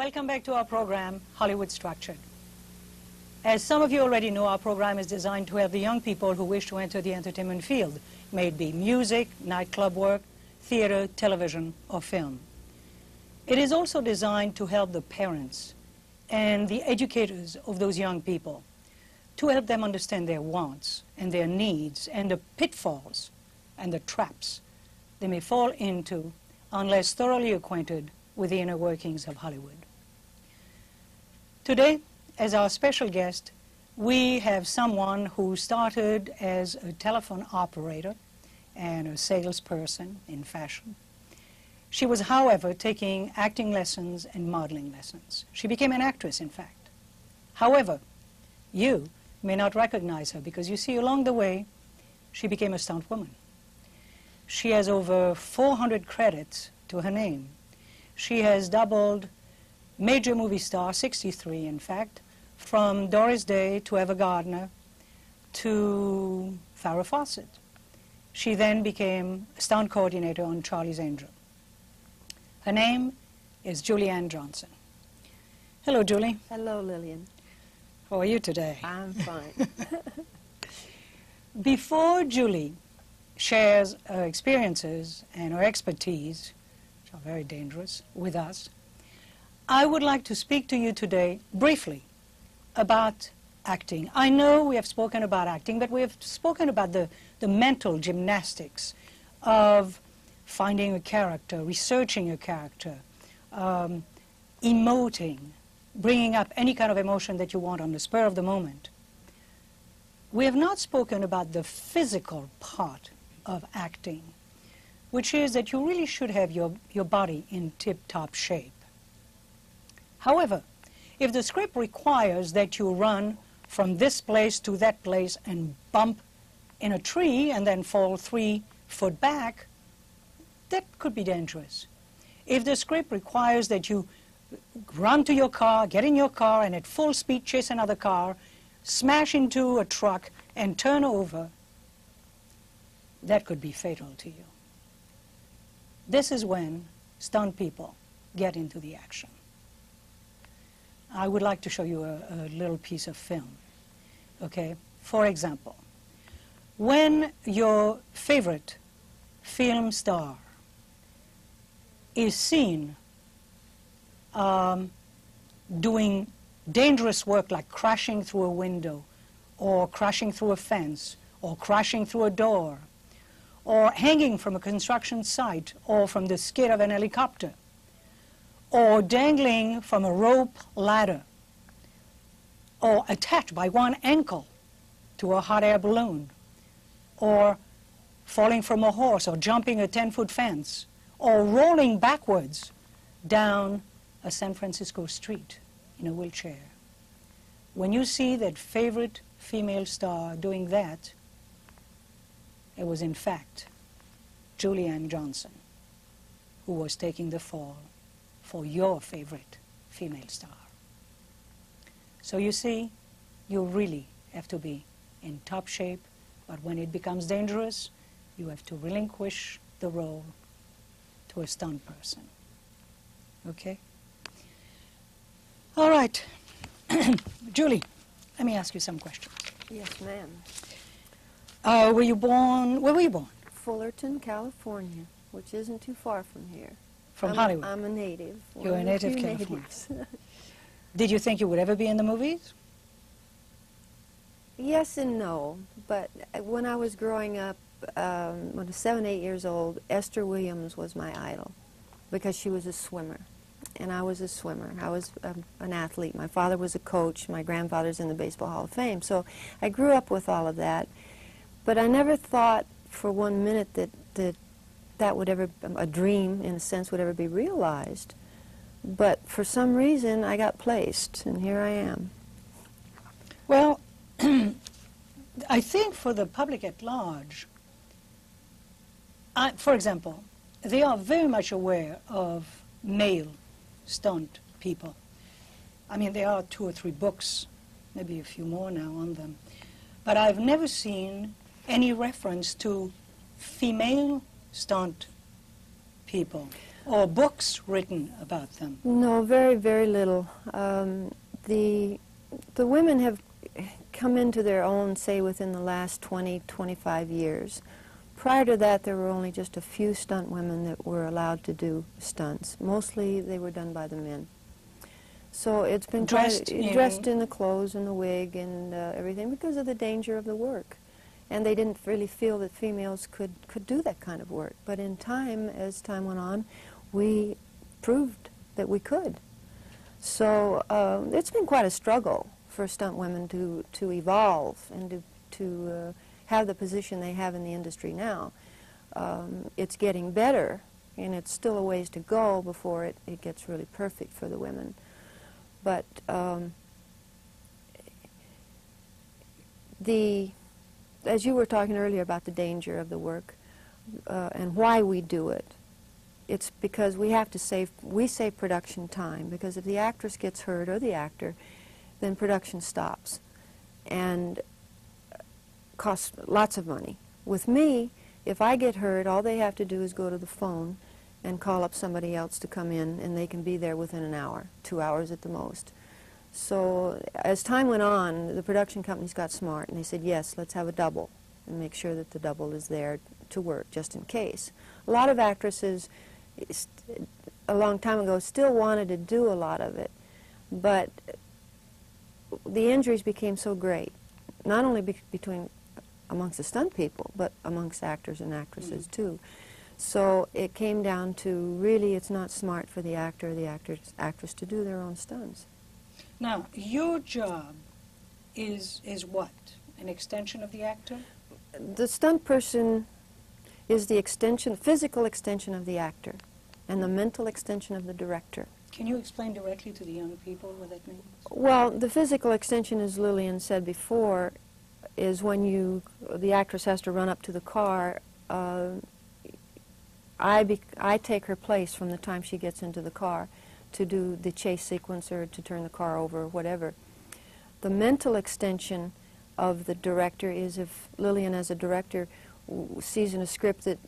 Welcome back to our program, Hollywood Structured. As some of you already know, our program is designed to help the young people who wish to enter the entertainment field, may it be music, nightclub work, theater, television, or film. It is also designed to help the parents and the educators of those young people, to help them understand their wants and their needs and the pitfalls and the traps they may fall into unless thoroughly acquainted with the inner workings of Hollywood. Today, as our special guest, we have someone who started as a telephone operator and a salesperson in fashion. She was, however, taking acting lessons and modeling lessons. She became an actress, in fact. However, you may not recognize her because you see along the way, she became a stunt woman. She has over 400 credits to her name. She has doubled major movie star, 63 in fact, from Doris Day to Eva Gardner to Farrah Fawcett. She then became a stunt coordinator on Charlie's Angel. Her name is Lilyan Johnson. Hello, Julie. Hello, Lillian. How are you today? I'm fine. Before Julie shares her experiences and her expertise, which are very dangerous, with us, I would like to speak to you today briefly about acting. I know we have spoken about acting, but we have spoken about the mental gymnastics of finding a character, researching a character, emoting, bringing up any kind of emotion that you want on the spur of the moment. We have not spoken about the physical part of acting, which is that you really should have your body in tip-top shape. However, if the script requires that you run from this place to that place and bump in a tree and then fall 3 foot back, that could be dangerous. If the script requires that you run to your car, get in your car, and at full speed chase another car, smash into a truck, and turn over, that could be fatal to you. This is when stunt people get into the action. I would like to show you a little piece of film, okay? For example, when your favorite film star is seen doing dangerous work like crashing through a window or crashing through a fence or crashing through a door or hanging from a construction site or from the skid of an helicopter or dangling from a rope ladder or attached by one ankle to a hot air balloon or falling from a horse or jumping a 10-foot fence or rolling backwards down a San Francisco street in a wheelchair. When you see that favorite female star doing that, it was in fact Lilyan Johnson who was taking the fall for your favorite female star. So you see, you really have to be in top shape, but when it becomes dangerous, you have to relinquish the role to a stunt person. Okay? All right. Julie, let me ask you some questions. Yes, ma'am. Where were you born? Fullerton, California, which isn't too far from here. From Hollywood? I'm a native. You're a native Californian. Did you think you would ever be in the movies? Yes and no, but when I was growing up, when I was 7, 8 years old, Esther Williams was my idol because she was a swimmer. And I was a swimmer. I was an athlete. My father was a coach. My grandfather's in the Baseball Hall of Fame. So I grew up with all of that. But I never thought for 1 minute that would ever, a dream in a sense, would ever be realized. But for some reason, I got placed, and here I am. Well, I think for the public at large, for example, they are very much aware of male stunt people. I mean, there are 2 or 3 books, maybe a few more now on them. But I've never seen any reference to female stunt people. or books written about them? No, very, very little. The women have come into their own, say, within the last 20, 25 years. Prior to that, there were only just a few stunt women that were allowed to do stunts. Mostly they were done by the men. So it's been dressed in the clothes and the wig and everything because of the danger of the work. And they didn't really feel that females could do that kind of work. But in time, as time went on, we proved that we could. So it's been quite a struggle for stunt women to evolve and to have the position they have in the industry now. It's getting better, and it's still a ways to go before it gets really perfect for the women. But as you were talking earlier about the danger of the work and why we do it, it's because we save production time, because if the actress gets hurt or the actor, then production stops and costs lots of money. With me, if I get hurt, all they have to do is go to the phone and call up somebody else to come in, and they can be there within an hour, 2 hours at the most. So as time went on, the production companies got smart, and they said, yes, let's have a double and make sure that the double is there to work, just in case. A lot of actresses, a long time ago, still wanted to do a lot of it, but the injuries became so great, not only amongst the stunt people, but amongst actors and actresses too. So it came down to really it's not smart for the actor or the actress to do their own stunts. Now, your job is what? An extension of the actor? The stunt person is the physical extension of the actor and the mental extension of the director. Can you explain directly to the young people what that means? Well, the physical extension, as Lilyan said before, is when the actress has to run up to the car. I take her place from the time she gets into the car to do the chase sequence or to turn the car over or whatever. The mental extension of the director is if Lilyan, as a director, sees in a script that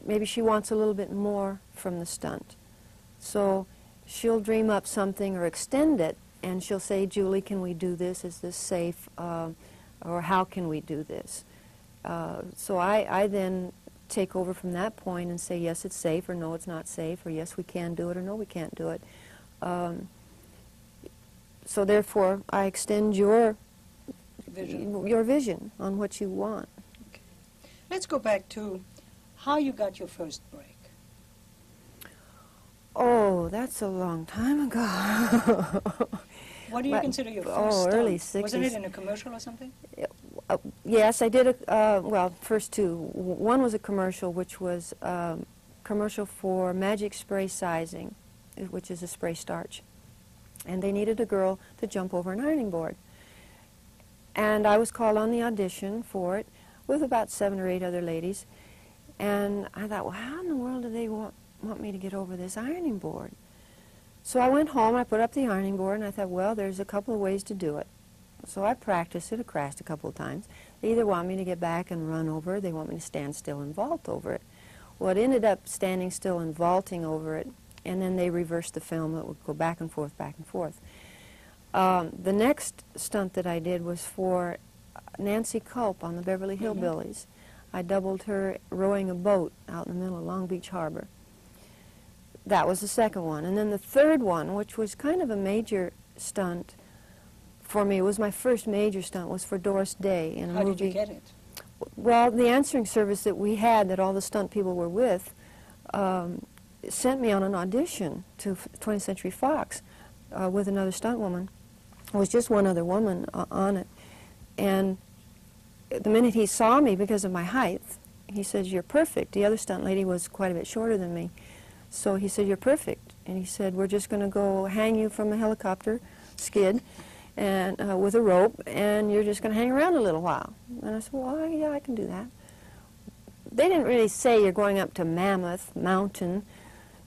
maybe she wants a little bit more from the stunt. So she'll dream up something or extend it, and she'll say, Julie, can we do this? Is this safe? Or how can we do this? So I then take over from that point and say, yes, it's safe, or no, it's not safe, or yes, we can do it, or no, we can't do it. So therefore, I extend your vision on what you want. Okay. Let's go back to how you got your first break. Oh, that's a long time ago. What do you consider your first stunt? Early 60s. Wasn't it in a commercial or something? Yes, I did well, first two. One was a commercial, which was commercial for Magic Spray Sizing, which is a spray starch. And they needed a girl to jump over an ironing board. And I was called on the audition for it with about 7 or 8 other ladies. And I thought, well, how in the world do they want me to get over this ironing board? So I went home, I put up the ironing board, and I thought, well, there's a couple of ways to do it. So I practiced it, I crashed a couple of times. They either want me to get back and run over it, they want me to stand still and vault over it. Well, it ended up standing still and vaulting over it, and then they reversed the film. It would go back and forth, back and forth. The next stunt that I did was for Nancy Culp on the Beverly Hillbillies. I doubled her rowing a boat out in the middle of Long Beach Harbor. That was the second one. And then the third one, which was kind of a major stunt for me, it was my first major stunt, was for Doris Day in a movie. How did you get it? Well, the answering service that we had, that all the stunt people were with, sent me on an audition to 20th Century Fox with another stunt woman. There was just one other woman on it. And the minute he saw me, because of my height, he says, "You're perfect." The other stunt lady was quite a bit shorter than me. So he said, "You're perfect." And he said, "We're just going to go hang you from a helicopter skid and with a rope, and you're just going to hang around a little while." And I said, "Well, yeah, I can do that." They didn't really say you're going up to Mammoth Mountain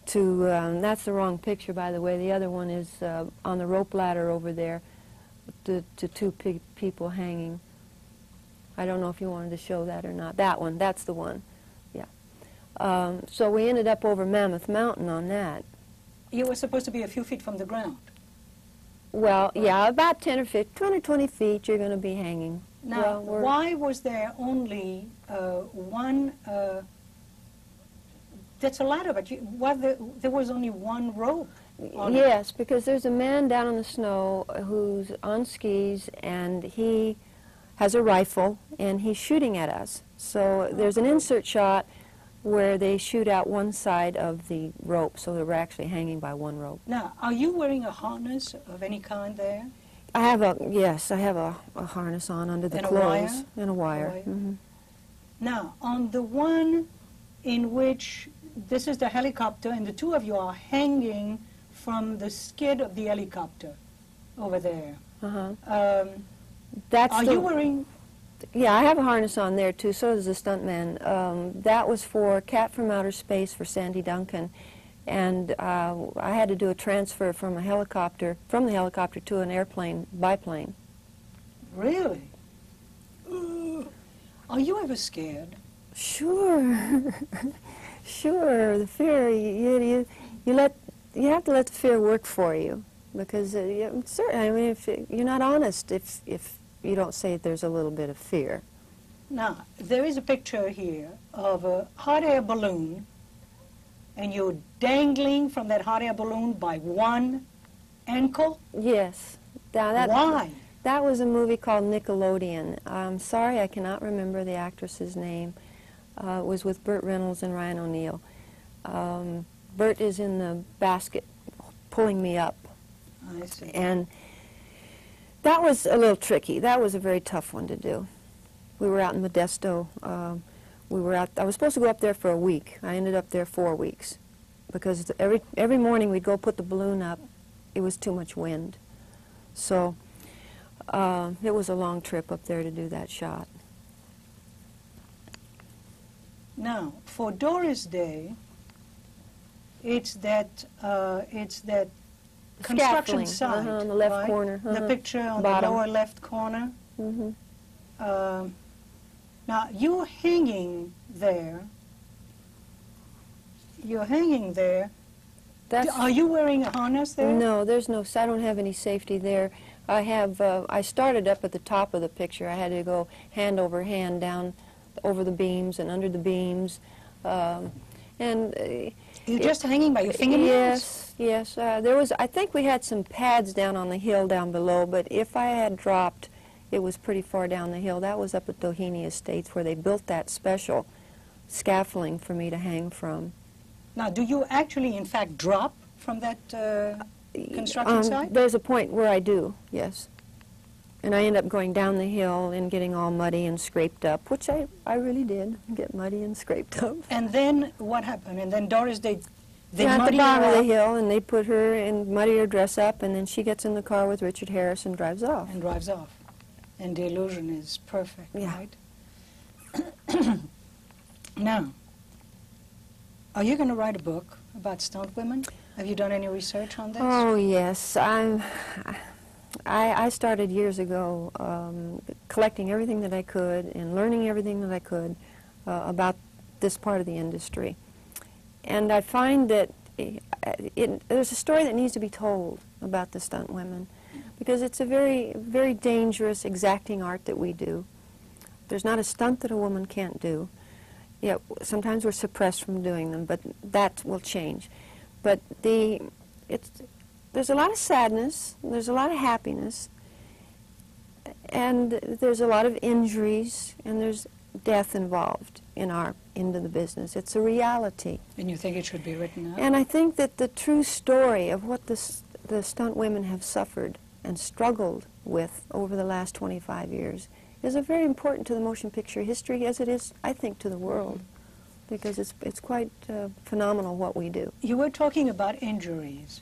to, that's the wrong picture, by the way. The other one is on the rope ladder over there to 2 people hanging. I don't know if you wanted to show that or not. That one, that's the one, yeah. So we ended up over Mammoth Mountain on that. You were supposed to be a few feet from the ground. Well, yeah, about 10 or 15, 20 or 20 feet you're going to be hanging. Now, Well, why was there only one, that's a ladder, but there was only one rope on it? Yes, because there's a man down in the snow who's on skis, and he has a rifle, and he's shooting at us. So there's an insert shot where they shoot out one side of the rope, so that we're actually hanging by one rope. Now, are you wearing a harness of any kind there? I have a harness on under the And a clothes. wire? And a wire. A wire. Mm-hmm. Now, on the one in which this is the helicopter, and the two of you are hanging from the skid of the helicopter over there. Uh-huh. That's Are you wearing... Yeah, I have a harness on there too, so does the stuntman. That was for Cat from Outer Space for Sandy Duncan. And I had to do a transfer from the helicopter to an airplane, biplane. Really? Are you ever scared? Sure. Sure. The fear, you have to let the fear work for you. Because certainly, I mean, if you're not honest if you don't say there's a little bit of fear. Now, there is a picture here of a hot air balloon, and you're dangling from that hot air balloon by one ankle? Yes. Now Why? That was a movie called Nickelodeon. I'm sorry I cannot remember the actress's name. It was with Burt Reynolds and Ryan O'Neal. Burt is in the basket pulling me up. I see. And that was a little tricky. That was a very tough one to do. We were out in Modesto. I was supposed to go up there for a week. I ended up there 4 weeks because every morning we'd go put the balloon up. It was too much wind. So it was a long trip up there to do that shot. Now, for Doris Day, it's that construction Scaffolding, site, on the left right? corner. The picture on Bottom. the lower left corner. Mm-hmm. Now, you're hanging there. You're hanging there. Are you wearing a harness there? No, there's no. I don't have any safety there. I started up at the top of the picture. I had to go hand over hand down over the beams and under the beams, You're just hanging by your fingernails? Yes. I think we had some pads down on the hill down below, but if I had dropped, it was pretty far down the hill. That was up at Doheny Estates where they built that special scaffolding for me to hang from. Now, do you actually, in fact, drop from that construction site? There's a point where I do, yes. And I end up going down the hill and getting all muddy and scraped up, which I really did, get muddy and scraped up. And then what happened? And then Doris, they at muddy the bottom her of the up hill, and they put her and muddy her dress up, and then she gets in the car with Richard Harris and drives off. and drives off. And the illusion is perfect, Yeah. right? Now, are you going to write a book about stunt women? Have you done any research on this? Oh, yes. I started years ago collecting everything that I could and learning everything that I could about this part of the industry. And I find that there's a story that needs to be told about the stunt women because it's a very, very dangerous, exacting art that we do. There's not a stunt that a woman can't do. Yeah, sometimes we're suppressed from doing them, but that will change. But there's a lot of sadness, there's a lot of happiness, and there's a lot of injuries, and there's death involved in our end of the business. It's a reality. And you think it should be written out? And I think that the true story of what the stunt women have suffered and struggled with over the last 25 years is very important to the motion picture history as it is, I think, to the world, because it's quite phenomenal what we do. You were talking about injuries.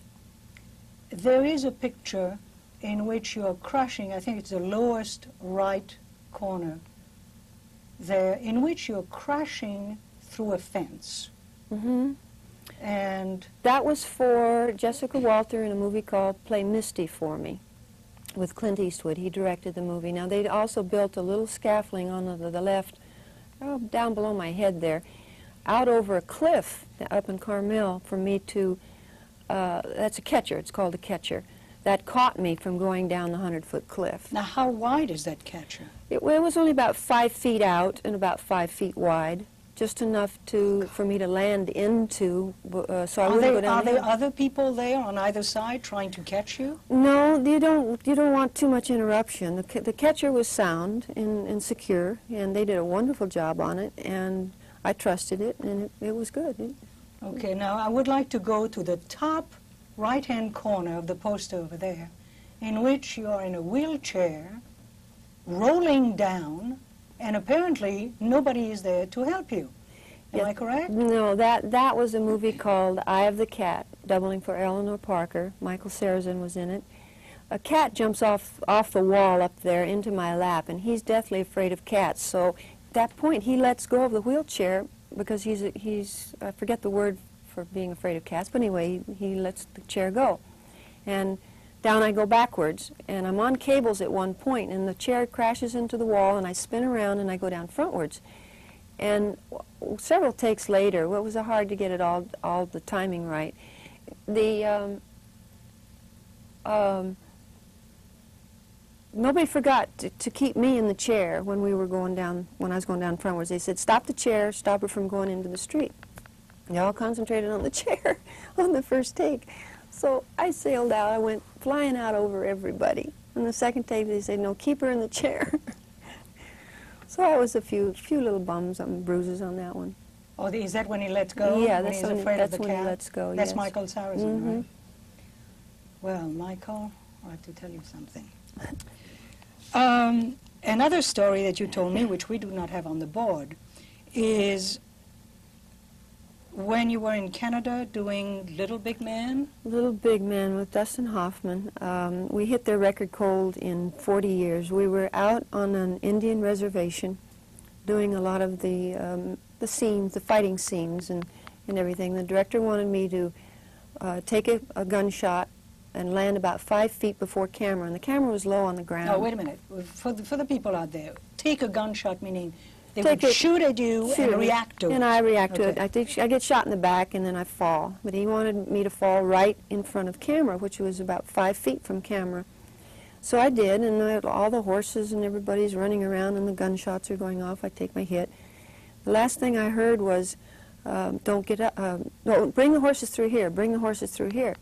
There is a picture in which you're crushing, I think it's the lowest right corner there, in which you're crashing through a fence. Mm-hmm. And that was for Jessica Walter in a movie called Play Misty for Me with Clint Eastwood. He directed the movie. Now, they also built a little scaffolding on the left, down below my head there, out over a cliff up in Carmel for me to, that's a catcher, it's called a catcher, that caught me from going down the 100-foot cliff. Now, how wide is that catcher? It was only about 5 feet out and about 5 feet wide, just enough for me to land into, so I wouldn't go down. Are there other people there on either side trying to catch you? No, you don't want too much interruption. The catcher was sound and secure, and they did a wonderful job on it, and I trusted it, and it was good. Okay, now I would like to go to the top right-hand corner of the poster over there, in which you are in a wheelchair, rolling down, and apparently nobody is there to help you. Am I correct? No, that was a movie called Eye of the Cat, doubling for Eleanor Parker. Michael Sarrazin was in it. A cat jumps off the wall up there into my lap, and he's deathly afraid of cats. So at that point, he lets go of the wheelchair because he's I forget the word for being afraid of cats, but anyway, he lets the chair go. And down I go backwards, and I'm on cables at one point, and the chair crashes into the wall, and I spin around, and I go down frontwards. And several takes later, well, it was hard to get it all the timing right. Nobody forgot to keep me in the chair when I was going down frontwards. They said, stop the chair, stop it from going into the street. They all concentrated on the chair on the first take. So I sailed out. I went flying out over everybody. And the second take, they said, no, keep her in the chair. So I was a few little bumps and bruises on that one. Oh, is that when he lets go? Yeah, when he's afraid of the cat? he lets go, That's yes. Michael Sarrazin, right? Well, Michael, I have to tell you something. Another story that you told me, which we do not have on the board, is when you were in Canada doing Little Big Man? Little Big Man with Dustin Hoffman. We hit their record cold in 40 years. We were out on an Indian reservation doing a lot of the scenes, the fighting scenes and everything. The director wanted me to take a gunshot and land about 5 feet before camera, and the camera was low on the ground. Oh, wait a minute. For the people out there, take a gunshot meaning they would shoot at you and react to it. And I react to it. I get shot in the back and then I fall. But he wanted me to fall right in front of camera, which was about 5 feet from camera. So I did, and all the horses and everybody's running around and the gunshots are going off. I take my hit. The last thing I heard was, don't get up, no, bring the horses through here, bring the horses through here.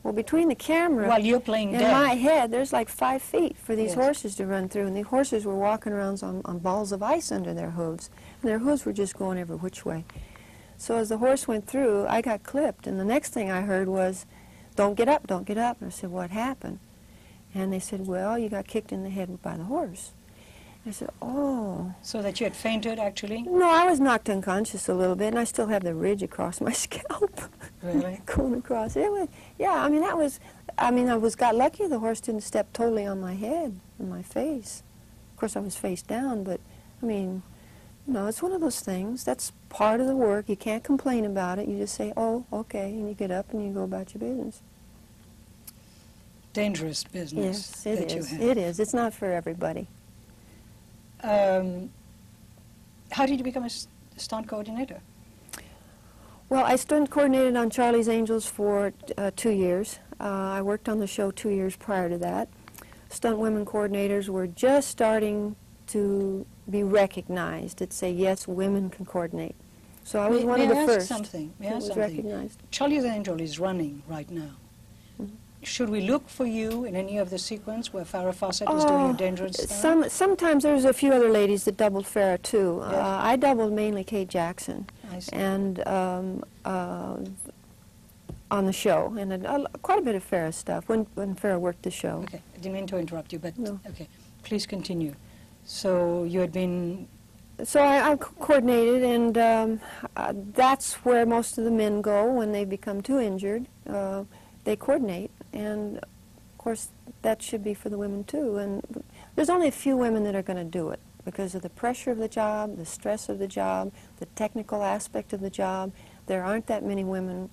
Well, between the camera while you're playing and dead, my head, there's like 5 feet for these horses to run through, and the horses were walking around on balls of ice under their hooves, and their hooves were just going every which way. So as the horse went through, I got clipped, and the next thing I heard was, don't get up, don't get up. And I said, what happened? And they said, well, you got kicked in the head by the horse. I said, oh. So that you had fainted, actually? No, I was knocked unconscious a little bit, and I still have the ridge across my scalp. Really? Going across. It was, yeah, I mean, got lucky the horse didn't step totally on my head and my face. Of course, I was face down, but, I mean, you know, it's one of those things. That's part of the work. You can't complain about it. You just say, oh, okay, and you get up and you go about your business. Dangerous business. Yes, it is. It is. It's not for everybody. How did you become a stunt coordinator? Well, I stunt coordinated on Charlie's Angels for 2 years. I worked on the show 2 years prior to that. Stunt women coordinators were just starting to be recognized. It'd say, yes, women can coordinate. So I was one of the first. May I ask something? Recognized. Charlie's Angel is running right now. Should we look for you in any of the sequence where Farrah Fawcett is doing a dangerous stunt? Sometimes there's a few other ladies that doubled Farrah too. Yes. I doubled mainly Kate Jackson, and on the show, and quite a bit of Farrah stuff when Farrah worked the show. Okay, I didn't mean to interrupt you, but no. Okay, please continue. So you had been. So I coordinated, and that's where most of the men go when they become too injured. They coordinate, and of course that should be for the women too. And there's only a few women that are going to do it because of the pressure of the job, the stress of the job, the technical aspect of the job. There aren't that many women.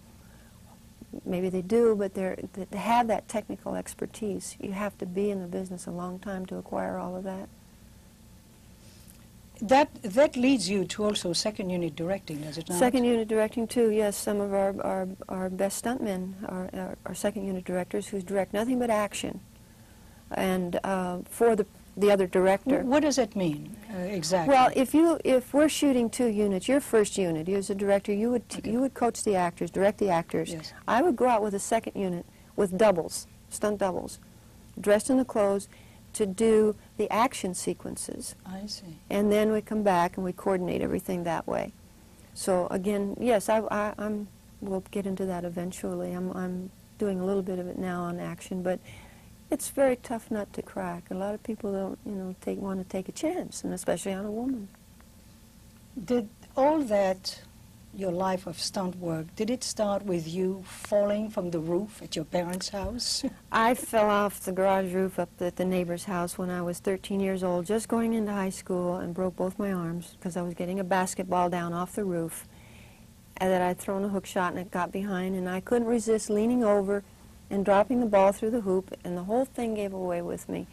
Maybe they do, but they have that technical expertise. You have to be in the business a long time to acquire all of that. That leads you to also second unit directing, does it not? Second unit directing too, yes. Some of our best stuntmen are second unit directors who direct nothing but action, and for the other director. What does that mean exactly? Well, if we're shooting 2 units, your first unit, you as a director, you would coach the actors, direct the actors. Yes. I would go out with a second unit with doubles, stunt doubles, dressed in the clothes, to do the action sequences. I see. And then we come back and we coordinate everything that way. So again, yes, we'll get into that eventually. I'm doing a little bit of it now on action, but it's a very tough nut to crack. A lot of people don't, want to take a chance, and especially on a woman. Did all that, your life of stunt work, did it start with you falling from the roof at your parents' house? I fell off the garage roof up at the neighbor's house when I was 13 years old, just going into high school, and broke both my arms because I was getting a basketball down off the roof, and that I'd thrown a hook shot and it got behind, and I couldn't resist leaning over and dropping the ball through the hoop, and the whole thing gave away with me.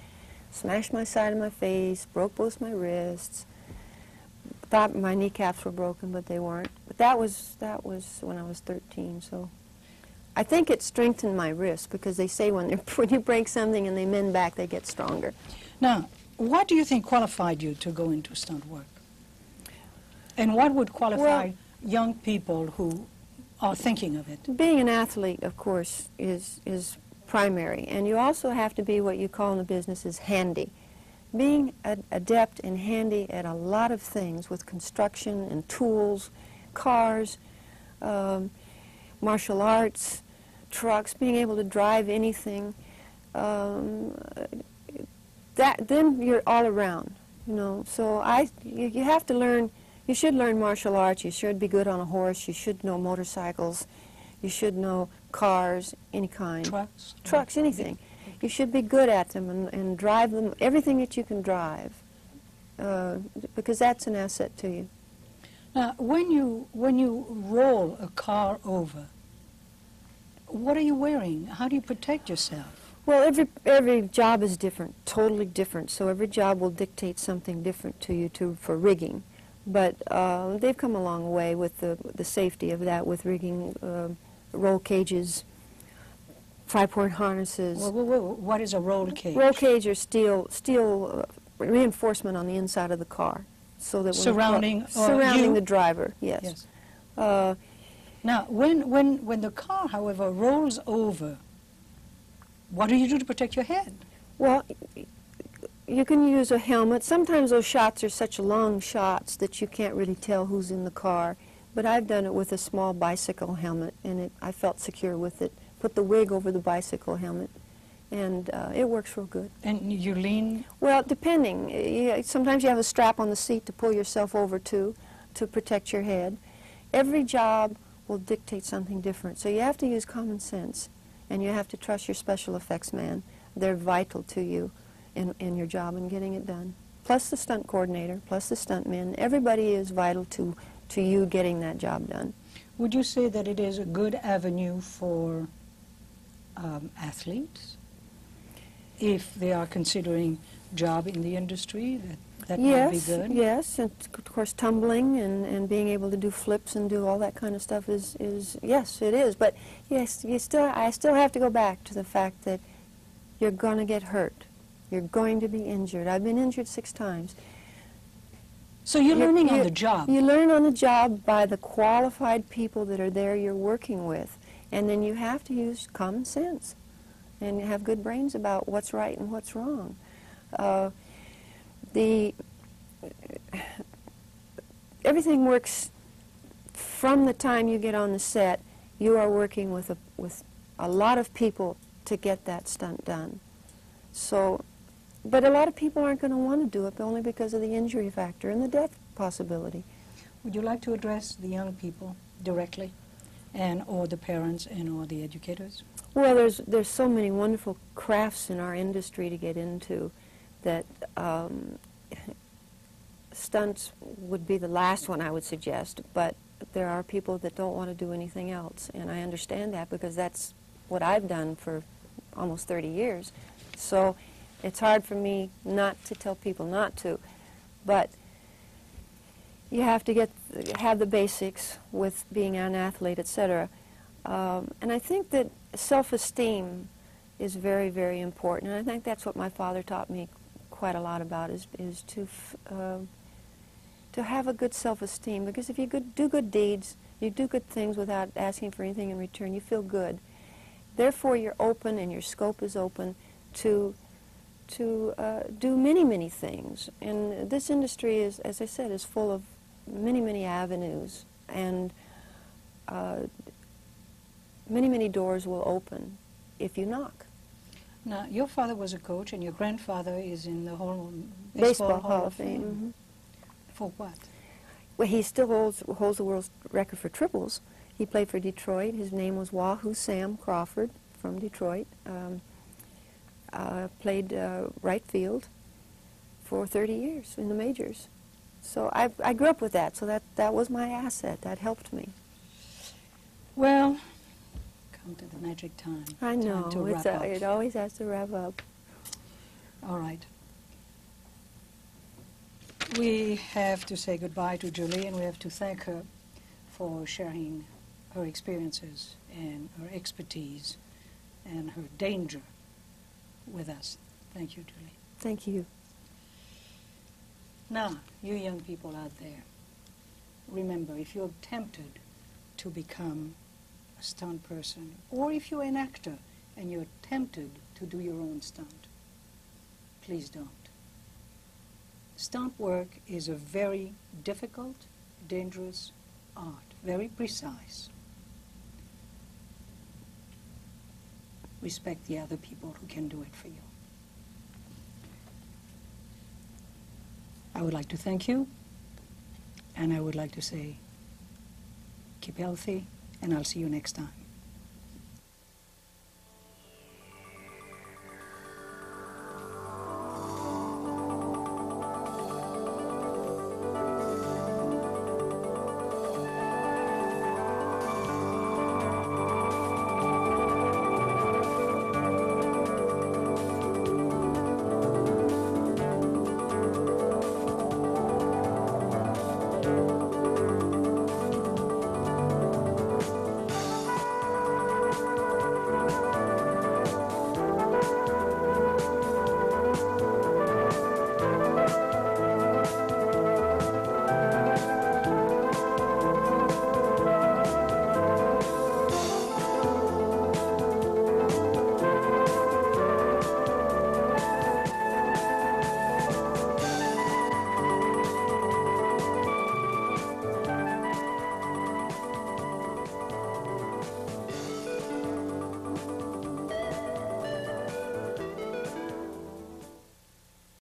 Smashed my side of my face, broke both my wrists. Thought my kneecaps were broken, but they weren't. But that was when I was 13. So I think it strengthened my wrists, because they say when you break something and they mend back, they get stronger. Now, what do you think qualified you to go into stunt work? And what would qualify young people who are thinking of it? Being an athlete, of course, is primary, and you also have to be what you call in the business is handy. Being adept and handy at a lot of things with construction and tools, cars, martial arts, trucks, being able to drive anything, then you're all around, So you have to learn, you should learn martial arts, you should be good on a horse, you should know motorcycles, you should know cars, any kind. Trucks? Trucks, anything. You should be good at them and drive them, everything that you can drive, because that's an asset to you. Now, when you roll a car over, what are you wearing? How do you protect yourself? Well, every job is different, totally different. So every job will dictate something different to you for rigging. But they've come a long way with the safety of that, with rigging, roll cages, 5-point harnesses. What is a roll cage? Roll cage are steel reinforcement on the inside of the car, so that surrounding the driver. Yes. Now, when the car, however, rolls over, what do you do to protect your head? Well, you can use a helmet. Sometimes those shots are such long shots that you can't really tell who's in the car. But I've done it with a small bicycle helmet, and I felt secure with it. Put the wig over the bicycle helmet, and it works real good. And you lean? Well, depending. Sometimes you have a strap on the seat to pull yourself over to protect your head. Every job will dictate something different, so you have to use common sense, and you have to trust your special effects man. They're vital to you in your job and getting it done. Plus the stunt coordinator, plus the stuntmen. Everybody is vital to you getting that job done. Would you say that it is a good avenue for athletes, if they are considering job in the industry, that might be good? Yes, and of course tumbling and being able to do flips and do all that kind of stuff is yes, it is. But yes, I still have to go back to the fact that you're going to get hurt. You're going to be injured. I've been injured 6 times. So you're learning on the job. You learn on the job by the qualified people that are there you're working with. And then you have to use common sense and have good brains about what's right and what's wrong. Everything works from the time you get on the set. You are working with a lot of people to get that stunt done. So, but a lot of people aren't going to want to do it only because of the injury factor and the death possibility. Would you like to address the young people directly, or the parents or the educators? Well, there's so many wonderful crafts in our industry to get into that stunts would be the last one I would suggest, but there are people that don't want to do anything else, and I understand that because that's what I've done for almost 30 years. So it's hard for me not to tell people not to, but you have to have the basics with being an athlete, etc. And I think that self-esteem is very, very important. And I think that's what my father taught me quite a lot about, is to have a good self-esteem. Because if you do good deeds, you do good things without asking for anything in return, you feel good. Therefore, you're open and your scope is open to do many, many things. And this industry is, as I said, is full of many, many avenues. And many, many doors will open if you knock. Now, your father was a coach, and your grandfather is in the Baseball Hall of Fame. Mm-hmm. For what? Well, he still holds the world record for triples. He played for Detroit. His name was Wahoo Sam Crawford from Detroit. Played right field for 30 years in the majors. So I grew up with that, so that was my asset. That helped me. Well, come to the magic time. I know. Time to wrap up. It always has to wrap up. All right. We have to say goodbye to Julie, and we have to thank her for sharing her experiences and her expertise and her danger with us. Thank you, Julie. Thank you. Now, you young people out there, remember, if you're tempted to become a stunt person, or if you're an actor and you're tempted to do your own stunt, please don't. Stunt work is a very difficult, dangerous art, very precise. Respect the other people who can do it for you. I would like to thank you, and I would like to say, keep healthy, and I'll see you next time.